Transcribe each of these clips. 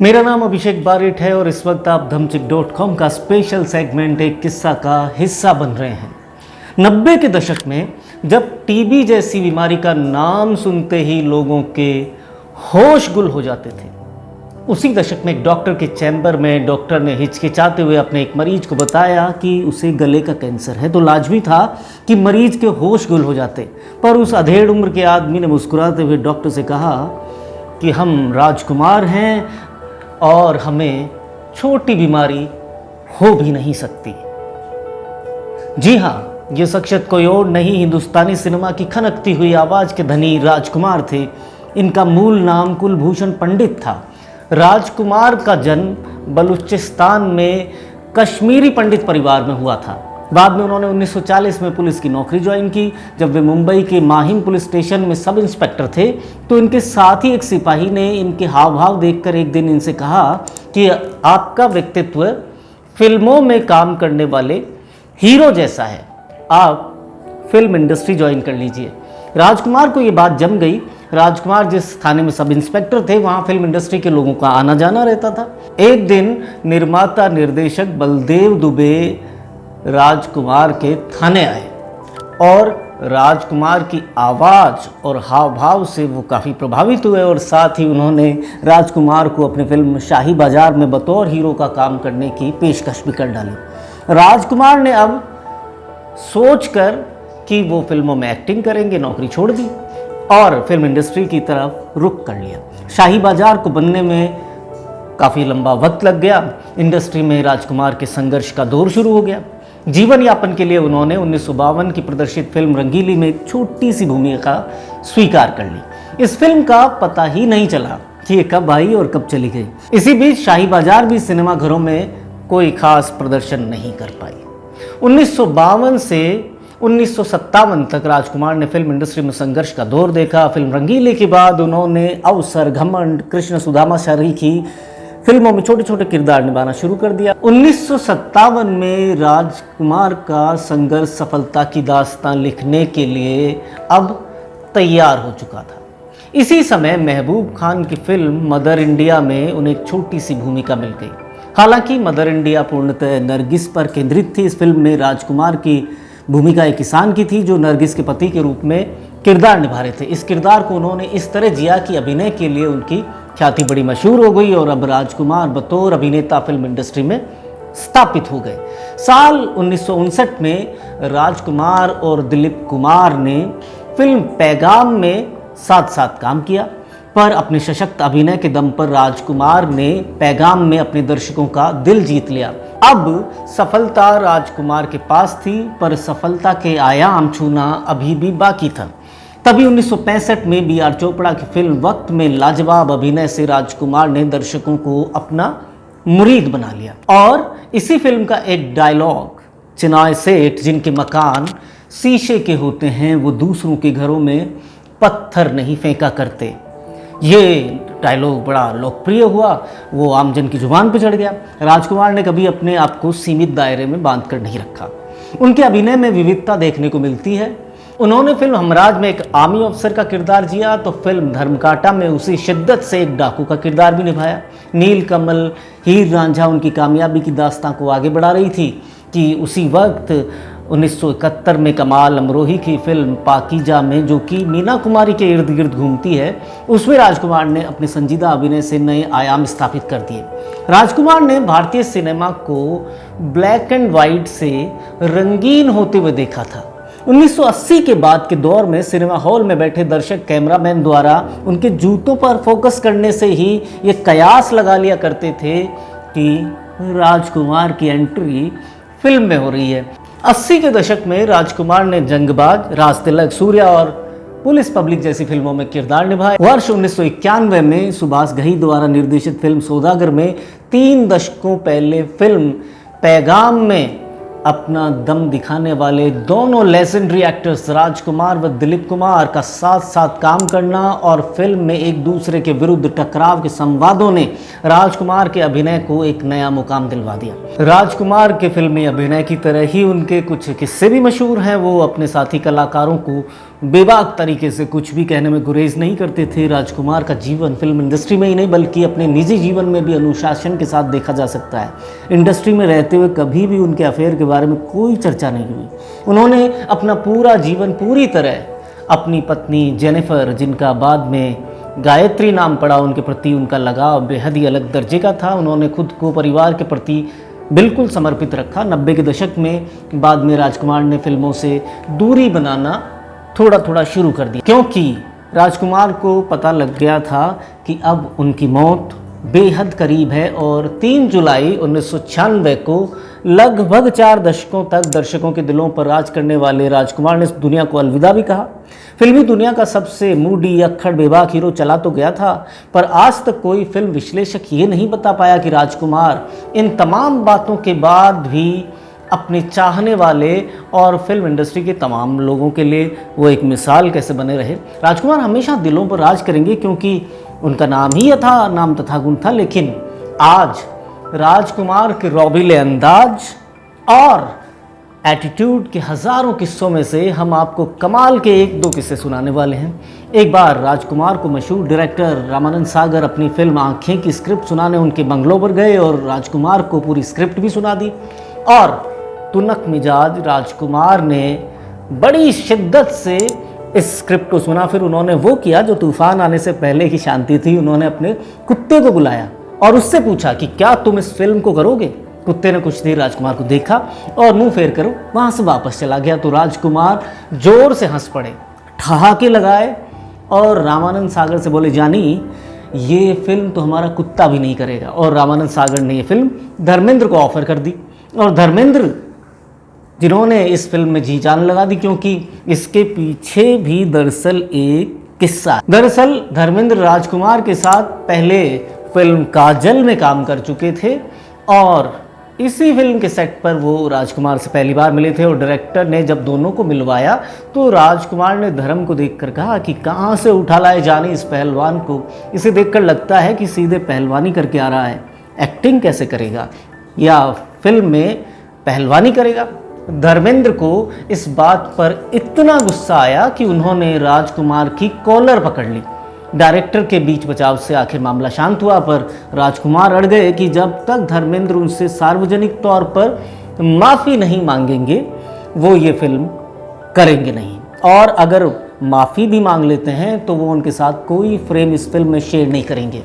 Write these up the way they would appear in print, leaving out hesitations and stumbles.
मेरा नाम अभिषेक बारिट है और इस वक्त आप धमचिक.com का स्पेशल सेगमेंट एक किस्सा का हिस्सा बन रहे हैं। 90 के दशक में जब टीबी जैसी बीमारी का नाम सुनते ही लोगों के होश गुल हो जाते थे, उसी दशक में एक डॉक्टर के चैम्बर में डॉक्टर ने हिचकिचाते हुए अपने एक मरीज को बताया कि उसे गले का कैंसर है। तो लाजमी था कि मरीज के होश गुल हो जाते, पर उस अधेड़ उम्र के आदमी ने मुस्कुराते हुए डॉक्टर से कहा कि हम राजकुमार हैं और हमें छोटी बीमारी हो भी नहीं सकती। जी हाँ, ये शख्सियत कोई और नहीं, हिंदुस्तानी सिनेमा की खनकती हुई आवाज़ के धनी राजकुमार थे। इनका मूल नाम कुलभूषण पंडित था। राजकुमार का जन्म बलूचिस्तान में कश्मीरी पंडित परिवार में हुआ था। बाद में उन्होंने 1940 में पुलिस की नौकरी ज्वाइन की। जब वे मुंबई के माहिम पुलिस स्टेशन में सब इंस्पेक्टर थे तो इनके साथ ही एक सिपाही ने इनके हाव भाव देखकर एक दिन इनसे कहा कि आपका व्यक्तित्व फिल्मों में काम करने वाले हीरो जैसा है, आप फिल्म इंडस्ट्री ज्वाइन कर लीजिए। राजकुमार को ये बात जम गई। राजकुमार जिस थाने में सब इंस्पेक्टर थे वहाँ फिल्म इंडस्ट्री के लोगों का आना जाना रहता था। एक दिन निर्माता निर्देशक बलदेव दुबे राजकुमार के थाने आए और राजकुमार की आवाज़ और हाव भाव से वो काफ़ी प्रभावित हुए और साथ ही उन्होंने राजकुमार को अपनी फिल्म शाही बाजार में बतौर हीरो का काम करने की पेशकश भी कर डाली। राजकुमार ने अब सोचकर कि वो फिल्मों में एक्टिंग करेंगे नौकरी छोड़ दी और फिल्म इंडस्ट्री की तरफ रुख कर लिया। शाही बाजार को बनने में काफ़ी लंबा वक्त लग गया। इंडस्ट्री में राजकुमार के संघर्ष का दौर शुरू हो गया। जीवन यापन के लिए उन्होंने 1952 की प्रदर्शित फिल्म रंगीली में एक छोटी सी भूमिका स्वीकार कर ली। इस फिल्म का पता ही नहीं चला कि ये कब आई और कब चली गई। इसी बीच शाही बाजार भी सिनेमा घरों में कोई खास प्रदर्शन नहीं कर पाई। 1952 से 1957 तक राजकुमार ने फिल्म इंडस्ट्री में संघर्ष का दौर देखा। फिल्म रंगीली के बाद उन्होंने अवसर, घमंड, कृष्ण सुदामा शरीकी फिल्मों में छोटे छोटे किरदार निभाना शुरू कर दिया। 1957 में राजकुमार का संघर्ष सफलता की दास्तान लिखने के लिए अब तैयार हो चुका था। इसी समय महबूब खान की फिल्म मदर इंडिया में उन्हें एक छोटी सी भूमिका मिल गई। हालांकि मदर इंडिया पूर्णतः नरगिस पर केंद्रित थी। इस फिल्म में राजकुमार की भूमिका एक किसान की थी जो नरगिस के पति के रूप में किरदार निभा रहे थे। इस किरदार को उन्होंने इस तरह जिया कि अभिनय के लिए उनकी ख्याति बड़ी मशहूर हो गई और अब राजकुमार बतौर अभिनेता फिल्म इंडस्ट्री में स्थापित हो गए। साल 1959 में राजकुमार और दिलीप कुमार ने फिल्म पैगाम में साथ साथ काम किया, पर अपने सशक्त अभिनय के दम पर राजकुमार ने पैगाम में अपने दर्शकों का दिल जीत लिया। अब सफलता राजकुमार के पास थी, पर सफलता के आयाम छूना अभी भी बाकी था। तभी 1965 में बी.आर. चोपड़ा की फिल्म वक्त में लाजवाब अभिनय से राजकुमार ने दर्शकों को अपना मुरीद बना लिया और इसी फिल्म का एक डायलॉग, चिनाय सेठ जिनके मकान शीशे के होते हैं वो दूसरों के घरों में पत्थर नहीं फेंका करते, ये डायलॉग बड़ा लोकप्रिय हुआ। वो आमजन की जुबान पर चढ़ गया। राजकुमार ने कभी अपने आप को सीमित दायरे में बांध कर नहीं रखा। उनके अभिनय में विविधता देखने को मिलती है। उन्होंने फिल्म हमराज में एक आर्मी अफसर का किरदार जिया तो फिल्म धर्मकांटा में उसी शिद्दत से एक डाकू का किरदार भी निभाया। नीलकमल, हीर रांझा उनकी कामयाबी की दास्तां को आगे बढ़ा रही थी कि उसी वक्त 1971 में कमाल अमरोही की फिल्म पाकीजा में, जो कि मीना कुमारी के इर्द गिर्द घूमती है, उसमें राजकुमार ने अपने संजीदा अभिनय से नए आयाम स्थापित कर दिए। राजकुमार ने भारतीय सिनेमा को ब्लैक एंड वाइट से रंगीन होते हुए देखा था। 1980 के बाद के दौर में सिनेमा हॉल में बैठे दर्शक कैमरामैन द्वारा उनके जूतों पर फोकस करने से ही ये कयास लगा लिया करते थे कि राजकुमार की एंट्री फिल्म में हो रही है। 80 के दशक में राजकुमार ने जंगबाज, राज तिलक, सूर्या और पुलिस पब्लिक जैसी फिल्मों में किरदार निभाए। वर्ष 1991 में सुभाष घई द्वारा निर्देशित फिल्म सौदागर में 3 दशकों पहले फिल्म पैगाम में अपना दम दिखाने वाले दोनों लेजेंडरी एक्टर्स राजकुमार व दिलीप कुमार का साथ साथ काम करना और फिल्म में एक दूसरे के विरुद्ध टकराव के संवादों ने राजकुमार के अभिनय को एक नया मुकाम दिलवा दिया। राजकुमार के फिल्मी अभिनय की तरह ही उनके कुछ किस्से भी मशहूर हैं। वो अपने साथी कलाकारों को बेबाक तरीके से कुछ भी कहने में गुरेज नहीं करते थे। राजकुमार का जीवन फिल्म इंडस्ट्री में ही नहीं बल्कि अपने निजी जीवन में भी अनुशासन के साथ देखा जा सकता है। इंडस्ट्री में रहते हुए कभी भी उनके अफेयर के बारे में कोई चर्चा नहीं हुई। उन्होंने अपना पूरा जीवन पूरी तरह अपनी पत्नी जेनिफर, जिनका बाद में गायत्री नाम पड़ा, उनके प्रति उनका लगाव बेहद ही अलग दर्जे का था। उन्होंने खुद को परिवार के प्रति बिल्कुल समर्पित रखा। 90 के दशक में बाद में राजकुमार ने फिल्मों से दूरी बनाना थोड़ा थोड़ा शुरू कर दिया, क्योंकि राजकुमार को पता लग गया था कि अब उनकी मौत बेहद करीब है। और 3 जुलाई 1996 को लगभग 4 दशकों तक दर्शकों के दिलों पर राज करने वाले राजकुमार ने इस दुनिया को अलविदा भी कहा। फिल्मी दुनिया का सबसे मूडी, अक्खड़, बेबाक हीरो चला तो गया था, पर आज तक कोई फिल्म विश्लेषक ये नहीं बता पाया कि राजकुमार इन तमाम बातों के बाद भी अपने चाहने वाले और फिल्म इंडस्ट्री के तमाम लोगों के लिए वो एक मिसाल कैसे बने रहे। राजकुमार हमेशा दिलों पर राज करेंगे, क्योंकि उनका नाम ही था, नाम तथा गुण था। लेकिन आज राजकुमार के रौबीले अंदाज और एटीट्यूड के हज़ारों किस्सों में से हम आपको कमाल के 1-2 किस्से सुनाने वाले हैं। एक बार राजकुमार को मशहूर डायरेक्टर रामानंद सागर अपनी फिल्म आँखें की स्क्रिप्ट सुनाने उनके बंगलों पर गए और राजकुमार को पूरी स्क्रिप्ट भी सुना दी। और तुनक मिजाज राजकुमार ने बड़ी शिद्दत से इस स्क्रिप्ट को सुना। फिर उन्होंने वो किया जो तूफान आने से पहले की शांति थी। उन्होंने अपने कुत्ते को बुलाया और उससे पूछा कि क्या तुम इस फिल्म को करोगे। कुत्ते ने कुछ देर राजकुमार को देखा और मुंह फेर कर वहाँ से वापस चला गया। तो राजकुमार जोर से हंस पड़े, ठहाके लगाए और रामानंद सागर से बोले, जानी ये फिल्म तो हमारा कुत्ता भी नहीं करेगा। और रामानंद सागर ने ये फिल्म धर्मेंद्र को ऑफर कर दी और धर्मेंद्र जिन्होंने इस फिल्म में जी जान लगा दी, क्योंकि इसके पीछे भी दरअसल एक किस्सा। दरअसल धर्मेंद्र राजकुमार के साथ पहले फिल्म काजल में काम कर चुके थे और इसी फिल्म के सेट पर वो राजकुमार से पहली बार मिले थे। और डायरेक्टर ने जब दोनों को मिलवाया तो राजकुमार ने धर्म को देखकर कहा कि कहाँ से उठा लाए जाने इस पहलवान को, इसे देखकर लगता है कि सीधे पहलवानी करके आ रहा है, एक्टिंग कैसे करेगा या फिल्म में पहलवानी करेगा। धर्मेंद्र को इस बात पर इतना गुस्सा आया कि उन्होंने राजकुमार की कॉलर पकड़ ली। डायरेक्टर के बीच बचाव से आखिर मामला शांत हुआ, पर राजकुमार अड़ गए कि जब तक धर्मेंद्र उनसे सार्वजनिक तौर पर माफ़ी नहीं मांगेंगे वो ये फिल्म करेंगे नहीं, और अगर माफ़ी भी मांग लेते हैं तो वो उनके साथ कोई फ्रेम इस फिल्म में शेयर नहीं करेंगे।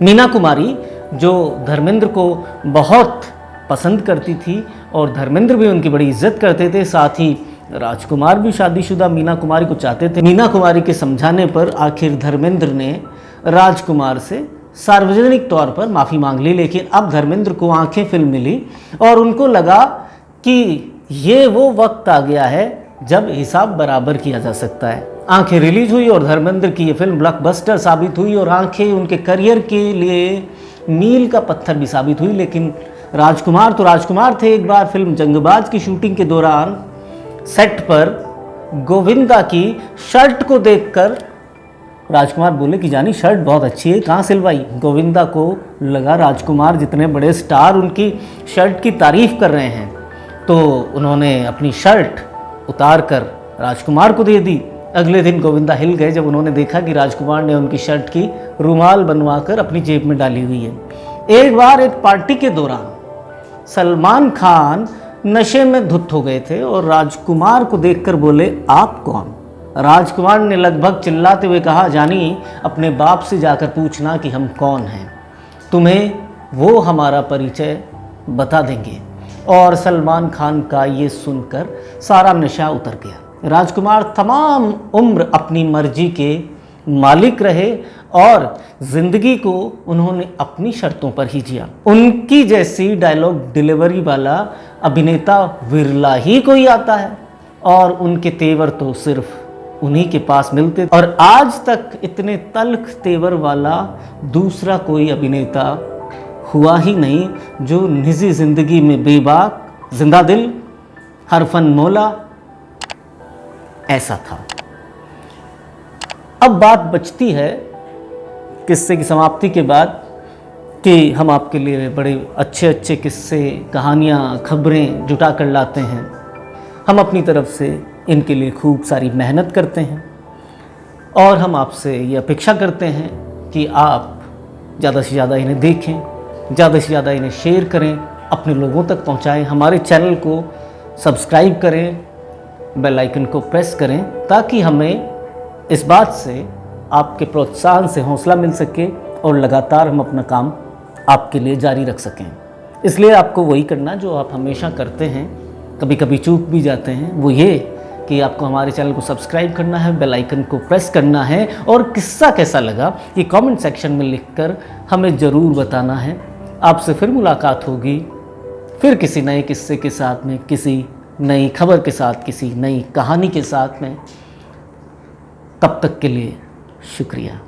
मीना कुमारी जो धर्मेंद्र को बहुत पसंद करती थी और धर्मेंद्र भी उनकी बड़ी इज्जत करते थे, साथ ही राजकुमार भी शादीशुदा मीना कुमारी को चाहते थे। मीना कुमारी के समझाने पर आखिर धर्मेंद्र ने राजकुमार से सार्वजनिक तौर पर माफ़ी मांग ली। लेकिन अब धर्मेंद्र को आंखें फिल्म मिली और उनको लगा कि ये वो वक्त आ गया है जब हिसाब बराबर किया जा सकता है। आंखें रिलीज हुई और धर्मेंद्र की ये फिल्म ब्लॉकबस्टर साबित हुई और आंखें उनके करियर के लिए मील का पत्थर भी साबित हुई। लेकिन राजकुमार तो राजकुमार थे। एक बार फिल्म जंगबाज की शूटिंग के दौरान सेट पर गोविंदा की शर्ट को देखकर राजकुमार बोले कि जानी शर्ट बहुत अच्छी है, कहाँ सिलवाई। गोविंदा को लगा राजकुमार जितने बड़े स्टार उनकी शर्ट की तारीफ कर रहे हैं, तो उन्होंने अपनी शर्ट उतार कर राजकुमार को दे दी। अगले दिन गोविंदा हिल गए जब उन्होंने देखा कि राजकुमार ने उनकी शर्ट की रुमाल बनवाकर अपनी जेब में डाली हुई है। एक बार एक पार्टी के दौरान सलमान खान नशे में धुत हो गए थे और राजकुमार को देखकर बोले, आप कौन। राजकुमार ने लगभग चिल्लाते हुए कहा, जानी अपने बाप से जाकर पूछना कि हम कौन हैं, तुम्हें वो हमारा परिचय बता देंगे। और सलमान खान का ये सुनकर सारा नशा उतर गया। राजकुमार तमाम उम्र अपनी मर्जी के मालिक रहे और ज़िंदगी को उन्होंने अपनी शर्तों पर ही जिया। उनकी जैसी डायलॉग डिलीवरी वाला अभिनेता विरला ही कोई आता है और उनके तेवर तो सिर्फ उन्हीं के पास मिलते। और आज तक इतने तल्ख तेवर वाला दूसरा कोई अभिनेता हुआ ही नहीं जो निजी ज़िंदगी में बेबाक, जिंदा दिल हर फन मौला, ऐसा था। अब बात बचती है किस्से की समाप्ति के बाद कि हम आपके लिए बड़े अच्छे अच्छे किस्से, कहानियाँ, खबरें जुटा कर लाते हैं। हम अपनी तरफ से इनके लिए खूब सारी मेहनत करते हैं और हम आपसे ये अपेक्षा करते हैं कि आप ज़्यादा से ज़्यादा इन्हें देखें, ज़्यादा से ज़्यादा इन्हें शेयर करें, अपने लोगों तक पहुंचाएं, हमारे चैनल को सब्सक्राइब करें, बेल आइकन को प्रेस करें, ताकि हमें इस बात से आपके प्रोत्साहन से हौसला मिल सके और लगातार हम अपना काम आपके लिए जारी रख सकें। इसलिए आपको वही करना जो आप हमेशा करते हैं, कभी कभी चूक भी जाते हैं, वो ये कि आपको हमारे चैनल को सब्सक्राइब करना है, बेल आइकन को प्रेस करना है और किस्सा कैसा लगा ये कमेंट सेक्शन में लिखकर हमें ज़रूर बताना है। आपसे फिर मुलाकात होगी, फिर किसी नए किस्से के साथ में, किसी नई खबर के साथ, किसी नई कहानी के साथ में। तब तक के लिए शुक्रिया।